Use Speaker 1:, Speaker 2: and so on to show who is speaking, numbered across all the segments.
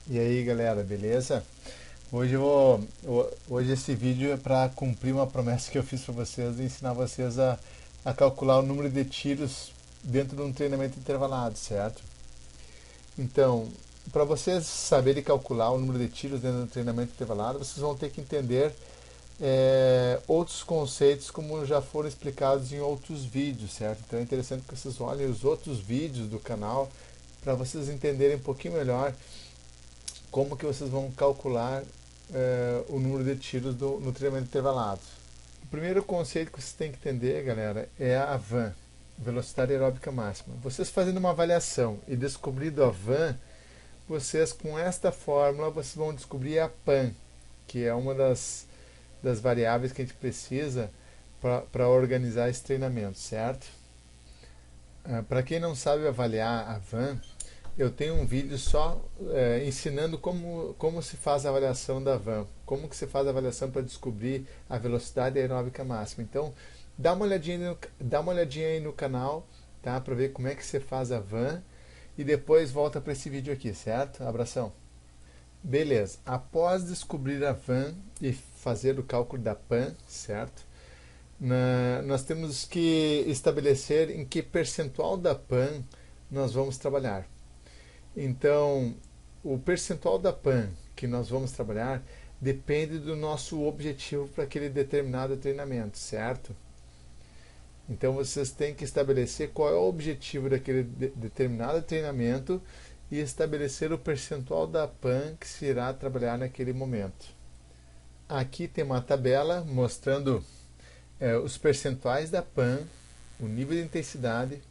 Speaker 1: E aí galera, beleza? Hoje esse vídeo é para cumprir uma promessa que eu fiz para vocês de ensinar vocês a calcular o número de tiros dentro de um treinamento intervalado, certo? Então, para vocês saberem calcular o número de tiros dentro de um treinamento intervalado, vocês vão ter que entender outros conceitos como já foram explicados em outros vídeos, certo? Então é interessante que vocês olhem os outros vídeos do canal para vocês entenderem um pouquinho melhor como que vocês vão calcular o número de tiros no treinamento intervalado. O primeiro conceito que vocês têm que entender, galera, é a VAM, velocidade aeróbica máxima. Vocês fazendo uma avaliação e descobrindo a VAM, vocês com esta fórmula vocês vão descobrir a PAN, que é uma das variáveis que a gente precisa para organizar esse treinamento, certo? Para quem não sabe avaliar a VAM, eu tenho um vídeo só ensinando como se faz a avaliação da van, como que se faz a avaliação para descobrir a velocidade aeróbica máxima. Então, dá uma olhadinha aí no canal, tá, para ver como é que se faz a van e depois volta para esse vídeo aqui, certo? Abração. Beleza, após descobrir a van e fazer o cálculo da PAN, certo? Nós temos que estabelecer em que percentual da PAN nós vamos trabalhar. Então, o percentual da PAN que nós vamos trabalhar depende do nosso objetivo para aquele determinado treinamento, certo? Então, vocês têm que estabelecer qual é o objetivo daquele determinado treinamento e estabelecer o percentual da PAN que se irá trabalhar naquele momento. Aqui tem uma tabela mostrando os percentuais da PAN, o nível de intensidade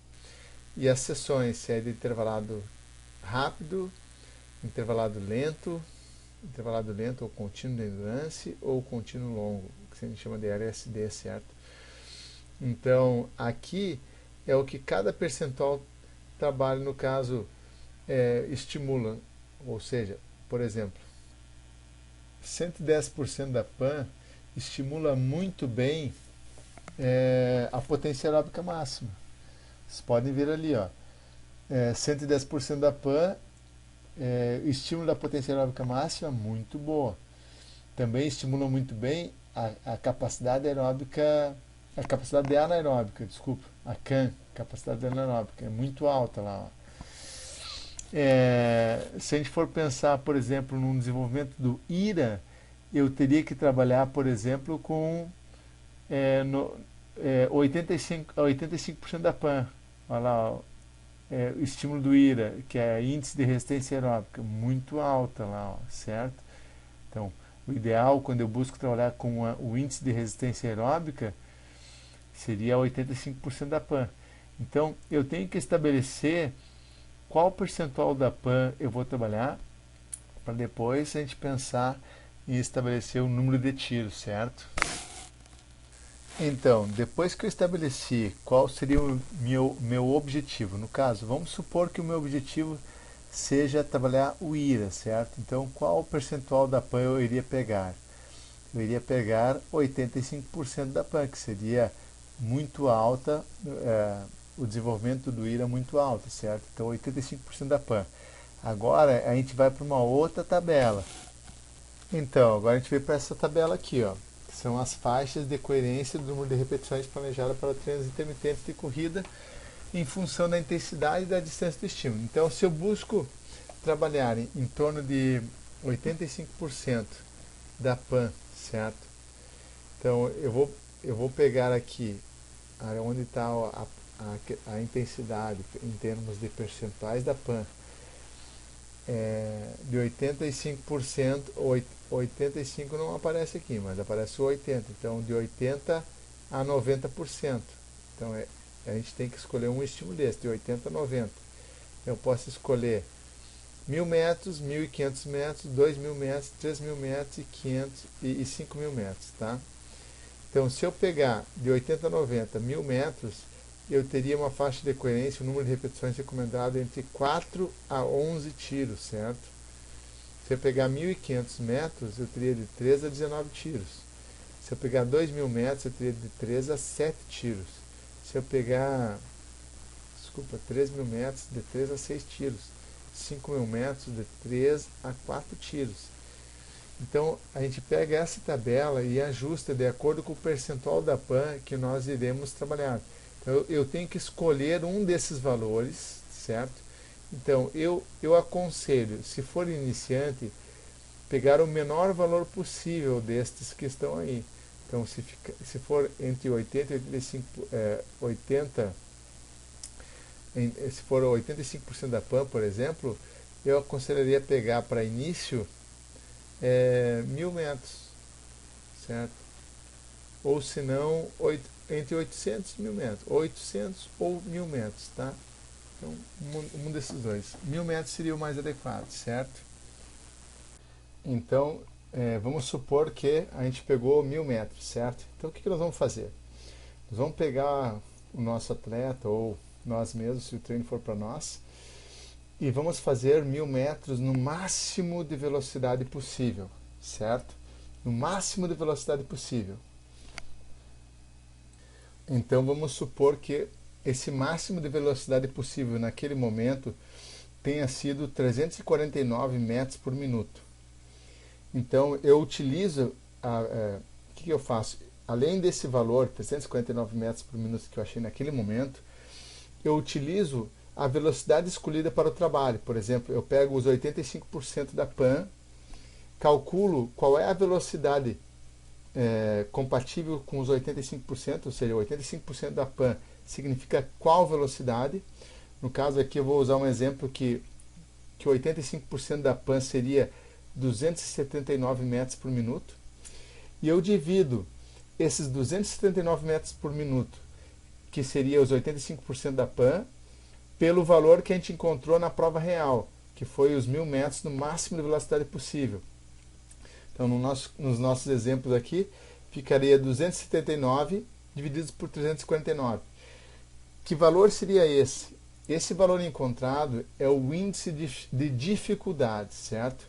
Speaker 1: e as sessões, se é de intervalado rápido, intervalado lento ou contínuo de endurance ou contínuo longo, que a gente chama de LSD, certo? Então, aqui é o que cada percentual trabalha, no caso, estimula. Ou seja, por exemplo, 110% da PAN estimula muito bem a potência aeróbica máxima. Vocês podem ver ali, ó, 110% da PAN, estímulo da potência aeróbica máxima, muito boa. Também estimula muito bem a capacidade aeróbica, a capacidade anaeróbica, desculpa, a CAN, capacidade anaeróbica, é muito alta lá. Ó. Se a gente for pensar, por exemplo, no desenvolvimento do IRA, eu teria que trabalhar, por exemplo, com 85% da PAN. Olha lá, ó, o estímulo do IRA, que é índice de resistência aeróbica, muito alta lá, ó, certo? Então, o ideal, quando eu busco trabalhar com o índice de resistência aeróbica, seria 85% da PAN. Então, eu tenho que estabelecer qual percentual da PAN eu vou trabalhar, para depois a gente pensar em estabelecer o número de tiros, certo? Então, depois que eu estabeleci qual seria o meu objetivo, no caso, vamos supor que o meu objetivo seja trabalhar o IRA, certo? Então, qual o percentual da PAN eu iria pegar? Eu iria pegar 85% da PAN, que seria muito alta, o desenvolvimento do IRA muito alto, certo? Então, 85% da PAN. Agora, a gente vai para uma outra tabela. Então, agora a gente vem para essa tabela aqui, ó. São as faixas de coerência do número de repetições planejadas para treinos intermitentes de corrida em função da intensidade e da distância do estímulo. Então, se eu busco trabalhar em torno de 85% da PAN, certo? Então, eu vou pegar aqui onde está a intensidade em termos de percentuais da PAN. De 85%, 85% não aparece aqui, mas aparece o 80%. Então, de 80% a 90%. Então, a gente tem que escolher um estímulo desse, de 80% a 90%. Eu posso escolher 1.000 metros, 1.500 metros, 2.000 metros, 3.000 metros e 500 e 5.000 metros, tá? Então, se eu pegar de 80 a 90, 1.000 metros, eu teria uma faixa de coerência, o número de repetições recomendado entre 4 a 11 tiros, certo? Se eu pegar 1.500 metros, eu teria de 3 a 19 tiros. Se eu pegar 2.000 metros, eu teria de 3 a 7 tiros. Se eu pegar, 3.000 metros, de 3 a 6 tiros. 5.000 metros de 3 a 4 tiros. Então, a gente pega essa tabela e ajusta de acordo com o percentual da PAN que nós iremos trabalhar. Então, eu tenho que escolher um desses valores, certo? Então, eu aconselho, se for iniciante, pegar o menor valor possível destes que estão aí. Então, se for entre 80 e 85, 80, se for 85% da PAN, por exemplo, eu aconselharia pegar para início 1.000 metros, certo? Ou se não, entre 800 e 1.000 metros, 800 ou 1.000 metros, tá? Então, um desses dois. 1.000 metros seria o mais adequado, certo? Então, vamos supor que a gente pegou 1.000 metros, certo? Então, o que nós vamos fazer? Nós vamos pegar o nosso atleta, ou nós mesmos, se o treino for para nós, e vamos fazer 1.000 metros no máximo de velocidade possível, certo? No máximo de velocidade possível. Então vamos supor que esse máximo de velocidade possível naquele momento tenha sido 349 metros por minuto. Então eu utilizo, o que eu faço? Além desse valor, 349 metros por minuto que eu achei naquele momento, eu utilizo a velocidade escolhida para o trabalho. Por exemplo, eu pego os 85% da PAN, calculo qual é a velocidade compatível com os 85%, ou seja, 85% da PAN significa qual velocidade. No caso aqui eu vou usar um exemplo que 85% da PAN seria 279 metros por minuto. E eu divido esses 279 metros por minuto, que seria os 85% da PAN, pelo valor que a gente encontrou na prova real, que foi os 1.000 metros no máximo de velocidade possível. Então, nos nossos exemplos aqui, ficaria 279 divididos por 349. Que valor seria esse? Esse valor encontrado é o índice de dificuldade, certo?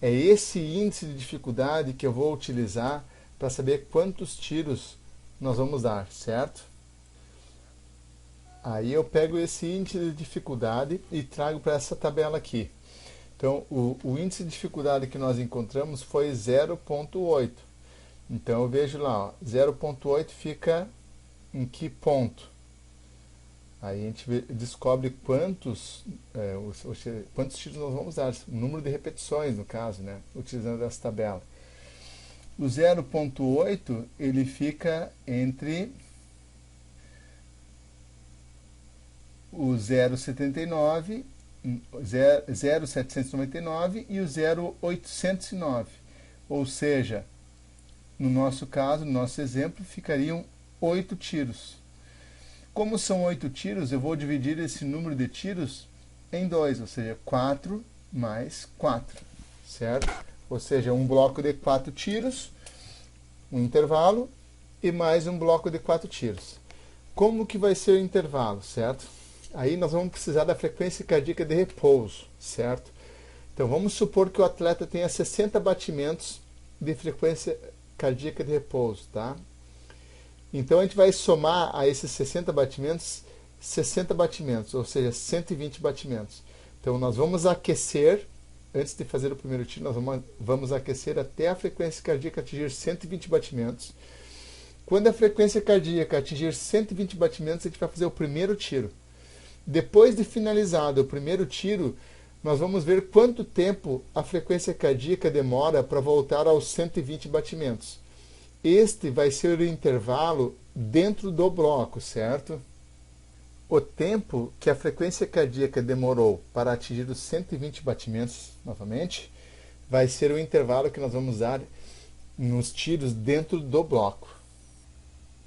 Speaker 1: É esse índice de dificuldade que eu vou utilizar para saber quantos tiros nós vamos dar, certo? Aí eu pego esse índice de dificuldade e trago para essa tabela aqui. Então, o índice de dificuldade que nós encontramos foi 0,8. Então, eu vejo lá, 0,8 fica em que ponto? Aí a gente descobre quantos tiros nós vamos dar, o número de repetições, no caso, né, utilizando essa tabela. O 0,8 ele fica entre o 0,79, 0,799 e o 0,809. Ou seja, no nosso caso, no nosso exemplo, ficariam 8 tiros. Como são 8 tiros, eu vou dividir esse número de tiros em 2, ou seja, 4 mais 4, certo? Ou seja, um bloco de 4 tiros, um intervalo, e mais um bloco de 4 tiros. Como que vai ser o intervalo, certo? Aí nós vamos precisar da frequência cardíaca de repouso, certo? Então vamos supor que o atleta tenha 60 batimentos de frequência cardíaca de repouso, tá? Então a gente vai somar a esses 60 batimentos, ou seja, 120 batimentos. Então nós vamos aquecer, antes de fazer o primeiro tiro, nós vamos aquecer até a frequência cardíaca atingir 120 batimentos. Quando a frequência cardíaca atingir 120 batimentos, a gente vai fazer o primeiro tiro. Depois de finalizado o primeiro tiro, nós vamos ver quanto tempo a frequência cardíaca demora para voltar aos 120 batimentos. Este vai ser o intervalo dentro do bloco, certo? O tempo que a frequência cardíaca demorou para atingir os 120 batimentos, novamente, vai ser o intervalo que nós vamos dar nos tiros dentro do bloco.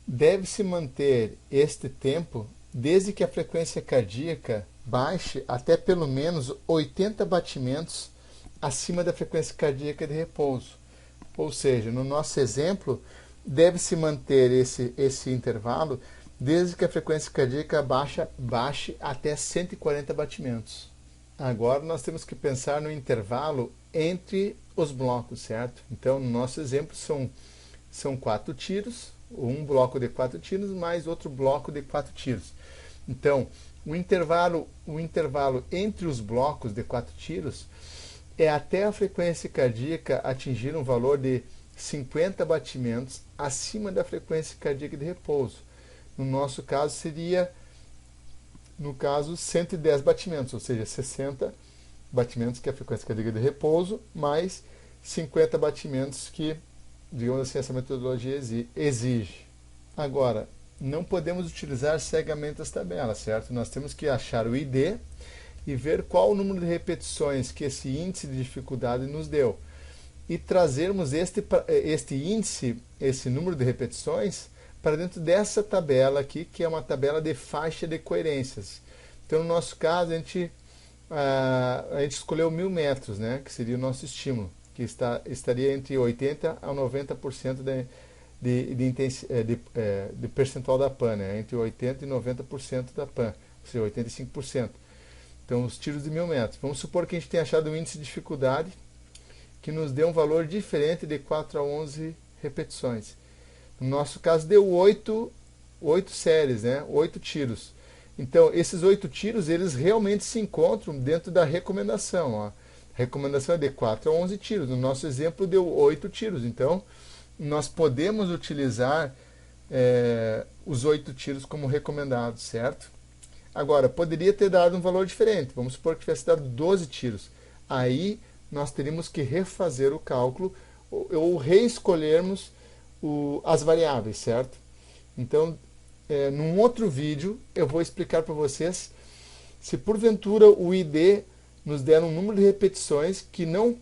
Speaker 1: Deve-se manter este tempo desde que a frequência cardíaca baixe até pelo menos 80 batimentos acima da frequência cardíaca de repouso. Ou seja, no nosso exemplo, deve-se manter esse intervalo desde que a frequência cardíaca baixe até 140 batimentos. Agora nós temos que pensar no intervalo entre os blocos, certo? Então, no nosso exemplo, são 4 tiros, um bloco de 4 tiros mais outro bloco de 4 tiros. Então, O intervalo entre os blocos de 4 tiros é até a frequência cardíaca atingir um valor de 50 batimentos acima da frequência cardíaca de repouso. No nosso caso seria, no caso, 110 batimentos, ou seja, 60 batimentos que é a frequência cardíaca de repouso, mais 50 batimentos que, digamos assim, essa metodologia exige. Agora, não podemos utilizar cegamente as tabelas, certo? Nós temos que achar o ID e ver qual o número de repetições que esse índice de dificuldade nos deu. E trazermos este índice, esse número de repetições, para dentro dessa tabela aqui, que é uma tabela de faixa de coerências. Então, no nosso caso, a gente escolheu 1000 metros, né, que seria o nosso estímulo, que estaria entre 80% a 90% de percentual da PAN, né, entre 80% e 90% da PAN, ou seja, 85%. Então, os tiros de 1000 metros. Vamos supor que a gente tenha achado um índice de dificuldade que nos dê um valor diferente de 4 a 11 repetições. No nosso caso, deu 8 séries, né? 8 tiros. Então, esses 8 tiros, eles realmente se encontram dentro da recomendação. Ó. A recomendação é de 4 a 11 tiros. No nosso exemplo, deu 8 tiros. Então, nós podemos utilizar os 8 tiros como recomendados, certo? Agora, poderia ter dado um valor diferente. Vamos supor que tivesse dado 12 tiros. Aí, nós teríamos que refazer o cálculo ou reescolhermos as variáveis, certo? Então, num outro vídeo, eu vou explicar para vocês se porventura o ID nos der um número de repetições que não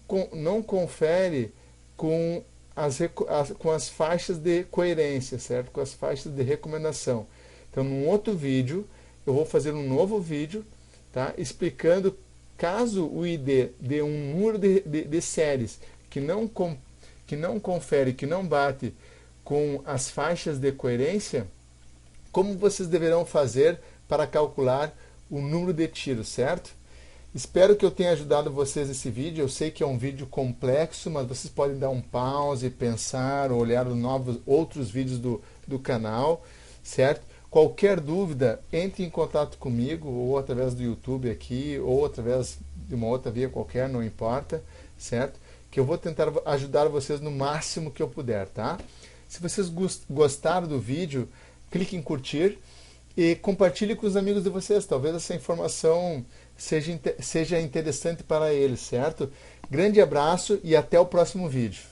Speaker 1: confere com as faixas de coerência, certo? Com as faixas de recomendação. Então, num outro vídeo, eu vou fazer um novo vídeo, tá? Explicando caso o ID dê um número de séries que não confere, que não bate com as faixas de coerência, como vocês deverão fazer para calcular o número de tiros, certo? Espero que eu tenha ajudado vocês nesse vídeo. Eu sei que é um vídeo complexo, mas vocês podem dar um pause, pensar, olhar outros vídeos do canal, certo? Qualquer dúvida, entre em contato comigo, ou através do YouTube aqui, ou através de uma outra via qualquer, não importa, certo? Que eu vou tentar ajudar vocês no máximo que eu puder, tá? Se vocês gostaram do vídeo, clique em curtir e compartilhe com os amigos de vocês. Talvez essa informação seja interessante para eles, certo? Grande abraço e até o próximo vídeo.